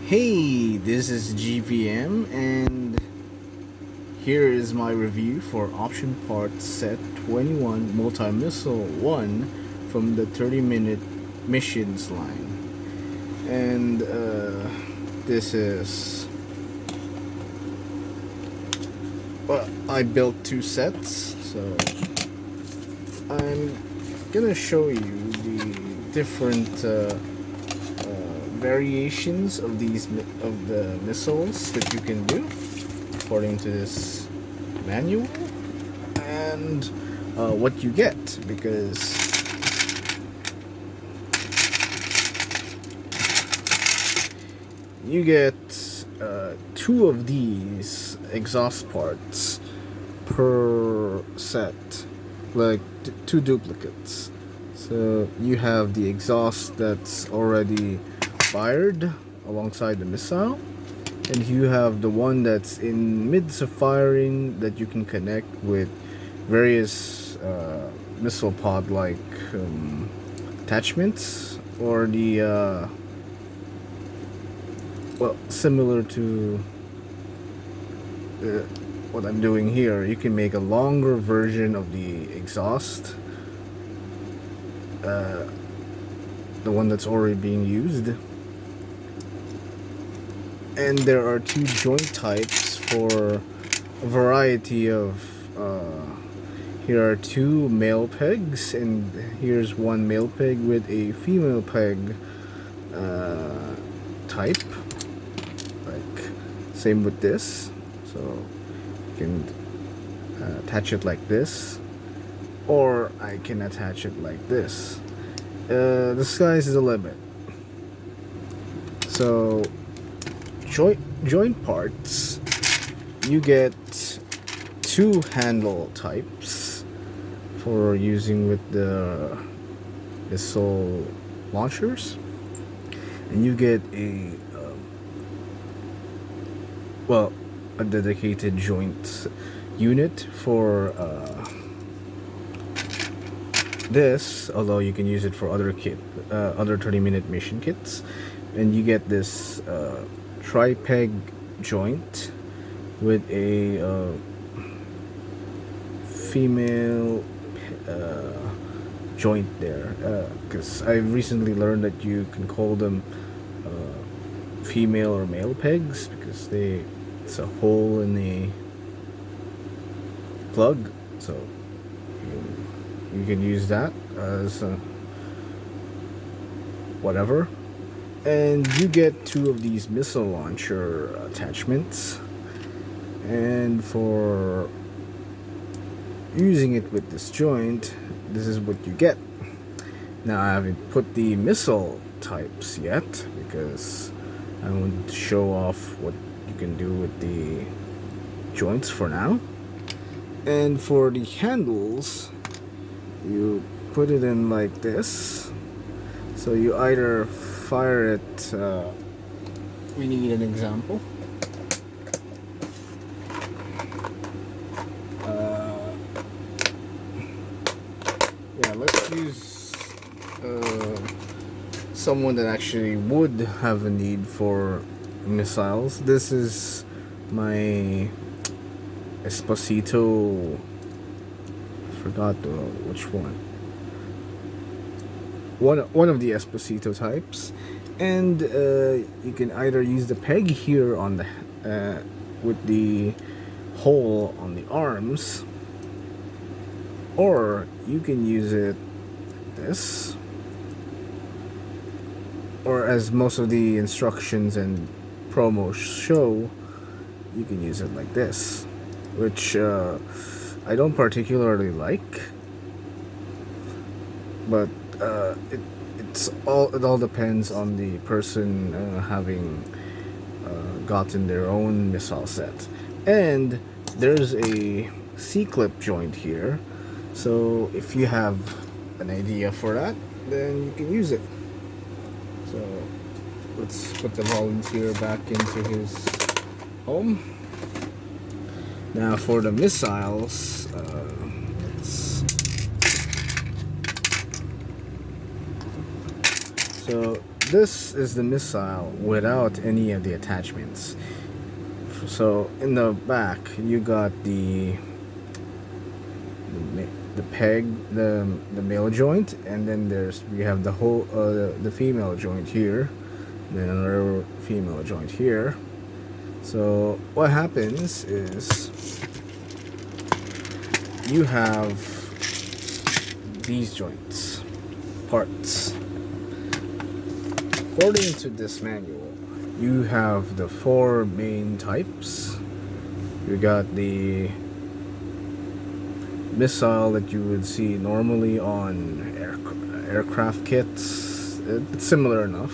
Hey, this is GVM, and here is my review for Option Part Set 21 Multi-Missile 1 from the 30-minute missions line. And this is... well, I built two sets, so I'm gonna show you the different variations of the missiles that you can do according to this manual, and what you get, because you get two of these exhaust parts per set, like two duplicates. So you have the exhaust that's already fired alongside the missile, and you have the one that's in midst of firing that you can connect with various missile pod like attachments, or the well, similar to what I'm doing here. You can make a longer version of the exhaust, the one that's already being used. And there are two joint types for a variety of here are two male pegs, and here's one male peg with a female peg type, like same with this. So you can attach it like this, or I can attach it like this. The sky's the limit. So joint parts, you get two handle types for using with the missile launchers, and you get a a dedicated joint unit for this, although you can use it for other 30-minute mission kits. And you get this tri-peg joint with a female joint there, because I recently learned that you can call them female or male pegs, because it's a hole in the plug, so you can use that as whatever. And you get two of these missile launcher attachments, and for using it with this joint, this is what you get. Now, I haven't put the missile types yet, because I want to show off what you can do with the joints for now. And for the handles, you put it in like this. So you either fire it, we need an example. Yeah, let's use someone that actually would have a need for missiles. This is my Esposito, forgot which one. One of the Esposito types, and you can either use the peg here on the with the hole on the arms, or you can use it like this, or as most of the instructions and promos show, you can use it like this, which I don't particularly like, but it all depends on the person having gotten their own missile set. And there's a C-clip joint here, so if you have an idea for that, then you can use it. So let's put the volunteer back into his home. Now for the missiles, so this is the missile without any of the attachments. So in the back you got the peg, the male joint, and then we have the whole the female joint here, then another female joint here. So what happens is you have these joints, parts. According to this manual, you have the 4 main types. You got the missile that you would see normally on aircraft kits. It's similar enough.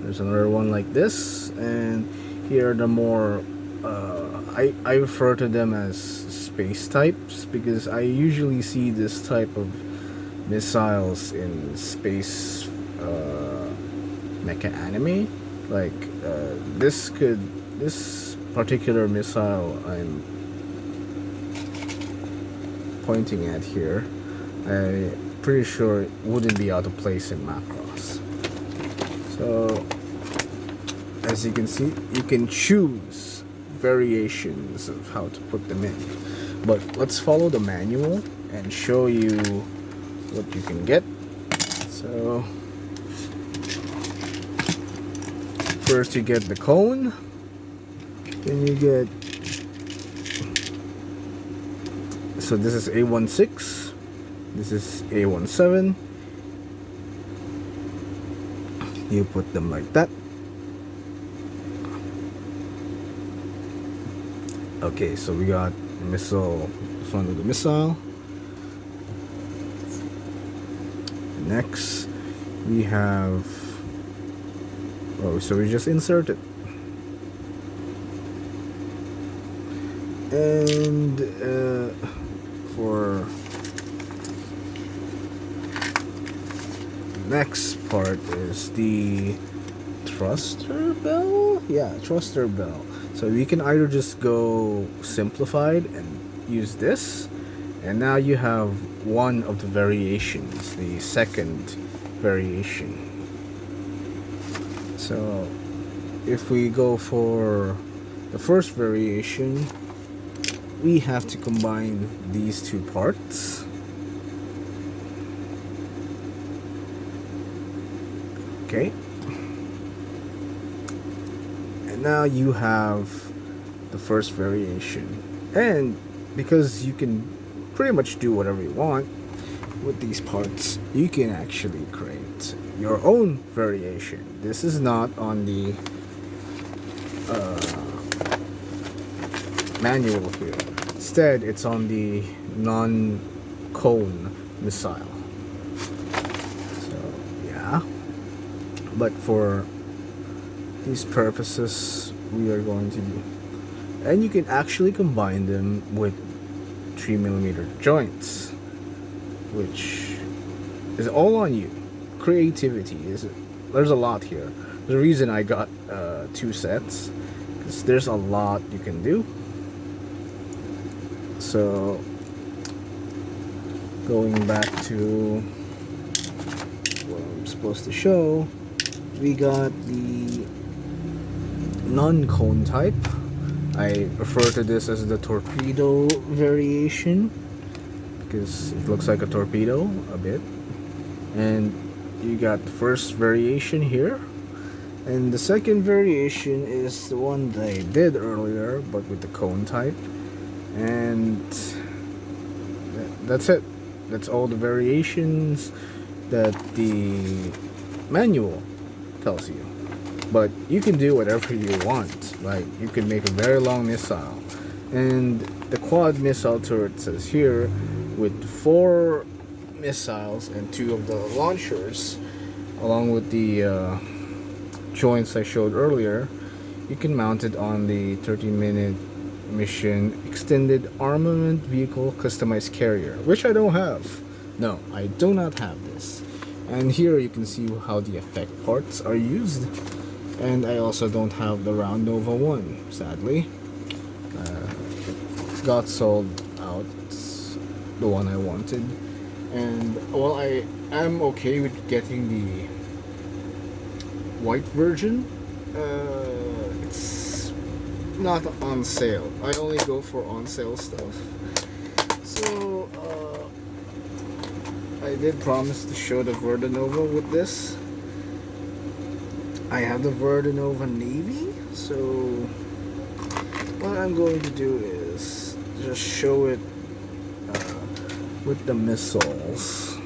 There's another one like this, and here are the more I refer to them as space types because I usually see this type of missiles in space mecha anime. Like this particular missile I'm pointing at here, I'm pretty sure it wouldn't be out of place in Macross. So as you can see, you can choose variations of how to put them in, but let's follow the manual and show you what you can get. So first you get the cone, then you get, so this is A16, this is A17. You put them like that. Okay, so we got the missile, front of the missile. Next we have, so we just insert it, and for next part is the thruster bell. Yeah, thruster bell. So we can either just go simplified and use this, and now you have one of the variations, the second variation. So if we go for the first variation, we have to combine these two parts. Okay. And now you have the first variation. And because you can pretty much do whatever you want with these parts, you can actually create your own variation. This is not on the manual here. Instead, it's on the non-cone missile. So yeah, but for these purposes, we are going to do, and you can actually combine them with 3mm joints, which is all on you. Creativity is, there's a lot here. The reason I got 2 sets, because there's a lot you can do. So going back to what I'm supposed to show, we got the non-cone type. I refer to this as the torpedo variation because it looks like a torpedo a bit. And you got the first variation here, and the second variation is the one that I did earlier but with the cone type. And that's it. That's all the variations that the manual tells you. But you can do whatever you want. Like, you can make a very long missile, and the quad missile turret says here with 4 missiles and 2 of the launchers, along with the joints I showed earlier. You can mount it on the 30-minute mission extended armament vehicle customized carrier, which I don't have. No, I do not have this. And here you can see how the effect parts are used. And I also don't have the Round Nova one, sadly. It got sold out, the one I wanted. And well, I am okay with getting the white version. It's not on sale. I only go for on sale stuff. So I did promise to show the Verdanova with this. I have the Verdanova Navy, so what I'm going to do is just show it with the missiles.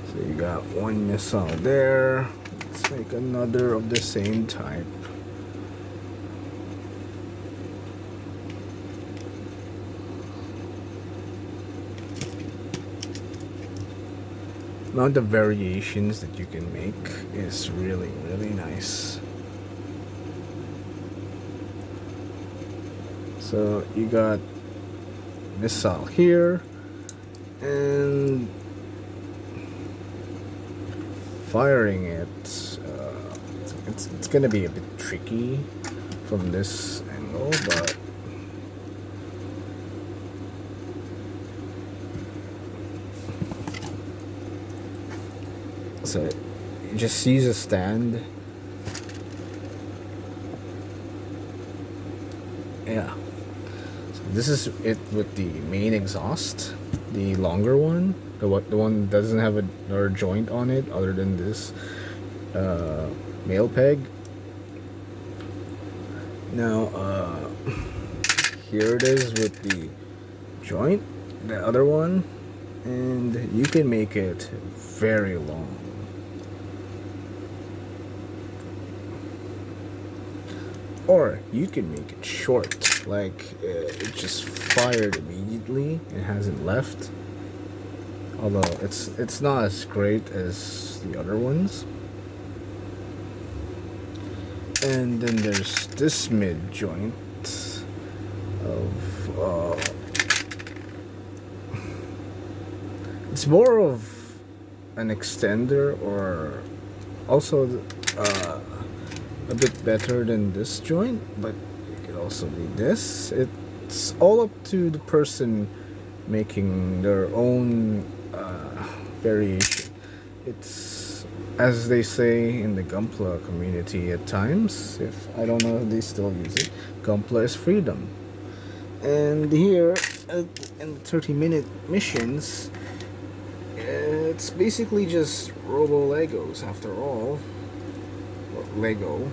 So you got one missile there. Let's make another of the same type. Now the variations that you can make is really nice. So you got missile here, and firing it, it's gonna be a bit tricky from this angle, but so you just use a stand. Yeah. So this is it with the main exhaust, the longer one, the one that doesn't have another joint on it other than this male peg. Now here it is with the joint, the other one, and you can make it very long. Or you can make it short, like it just fired immediately and hasn't left. Although it's not as great as the other ones. And then there's this mid joint of it's more of an extender, or also a bit better than this joint, but it could also be this. It's all up to the person making their own variation. It's, as they say in the Gunpla community at times, if I don't know if they still use it, Gunpla is freedom. And here in 30-minute missions, it's basically just Robo Legos after all. Lego.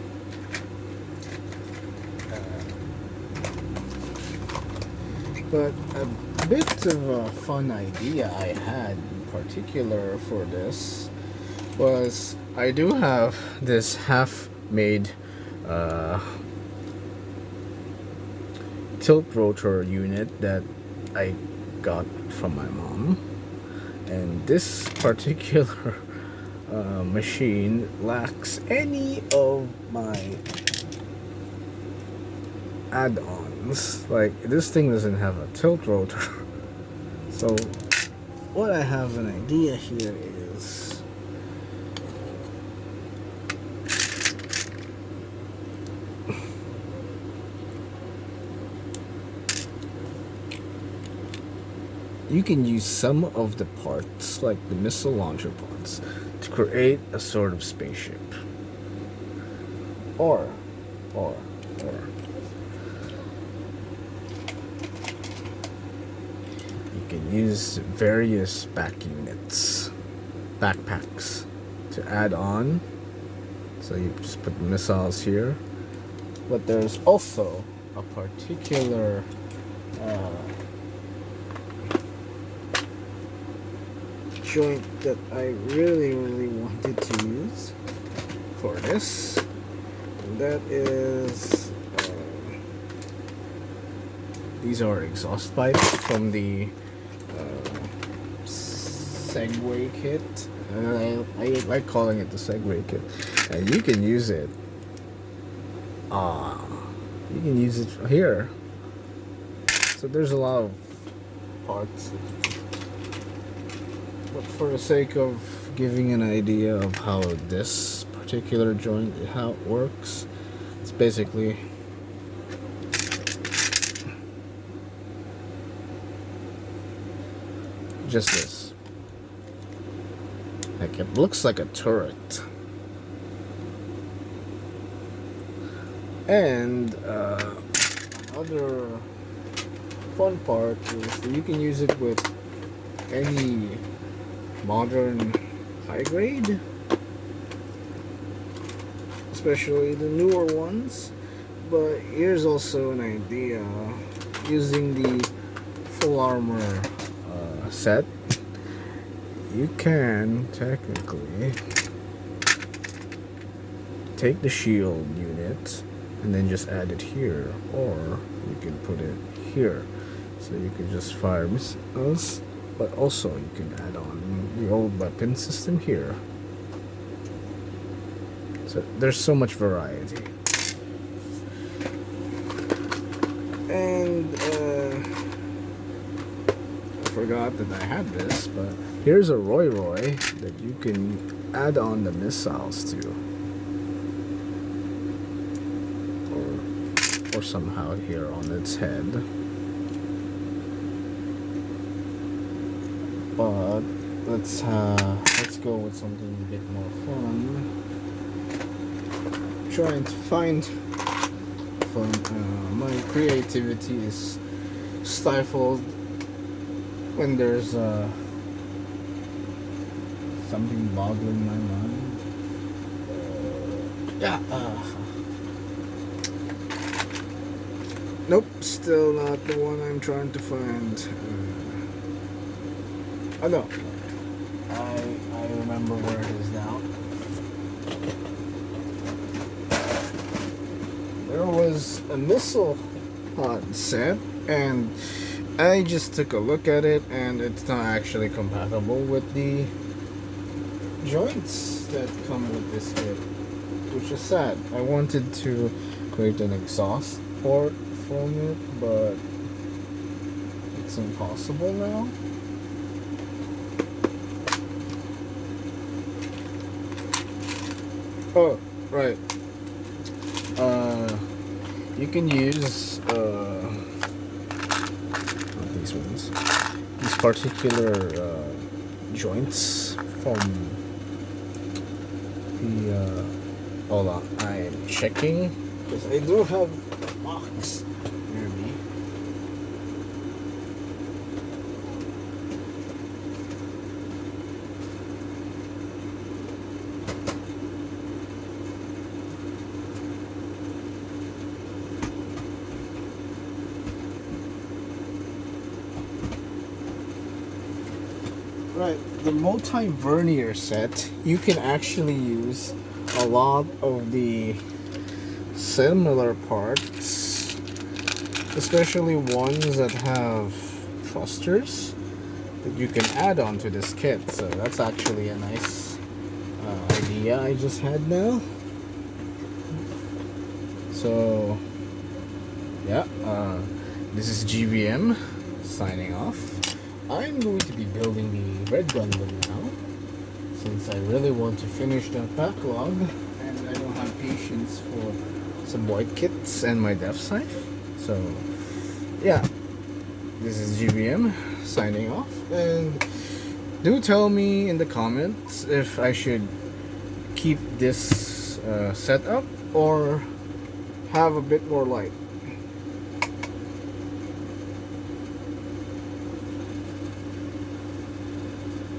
But a bit of a fun idea I had in particular for this was I do have this half-made tilt rotor unit that I got from my mom, and this particular machine lacks any of my add-ons. Like, this thing doesn't have a tilt rotor. So what I have an idea here is you can use some of the parts, like the missile launcher parts, to create a sort of spaceship. Or you can use various backpacks to add on. So you just put the missiles here. But there's also a particular joint that I really wanted to use for this, and that is these are exhaust pipes from the Segway kit. I like calling it the Segway kit, and you can use it here. So there's a lot of parts, but for the sake of giving an idea of how this particular joint, how it works, it's basically just this. Like, it looks like a turret. And another fun part is that you can use it with any modern high grade, especially the newer ones. But here's also an idea: using the full armor set, you can technically take the shield unit and then just add it here, or you can put it here, so you can just fire missiles, but also you can add on the old weapon system here. So there's so much variety. And I forgot that I had this, but here's a Roy that you can add on the missiles to, or somehow here on its head. But let's go with something a bit more fun. Trying to find fun. My creativity is stifled when there's something boggling my mind. Nope, still not the one I'm trying to find. Oh no, I remember where it is now. There was a missile pod set, and I just took a look at it, and it's not actually compatible with the joints that come with this kit, which is sad. I wanted to create an exhaust port from it, but it's impossible now. Oh, right. You can use not these ones. These particular joints from the. Hold on, I am checking because I do have a box near me. Right, the multi-vernier set, you can actually use a lot of the similar parts, especially ones that have thrusters that you can add on to this kit. So that's actually a nice idea I just had now. So yeah, this is GVM signing off. I'm going to be building the Red Gundam now, since I really want to finish that backlog, and I don't have patience for some white kits and my Death Scythe. So yeah, this is GVM signing off, and do tell me in the comments if I should keep this setup or have a bit more light.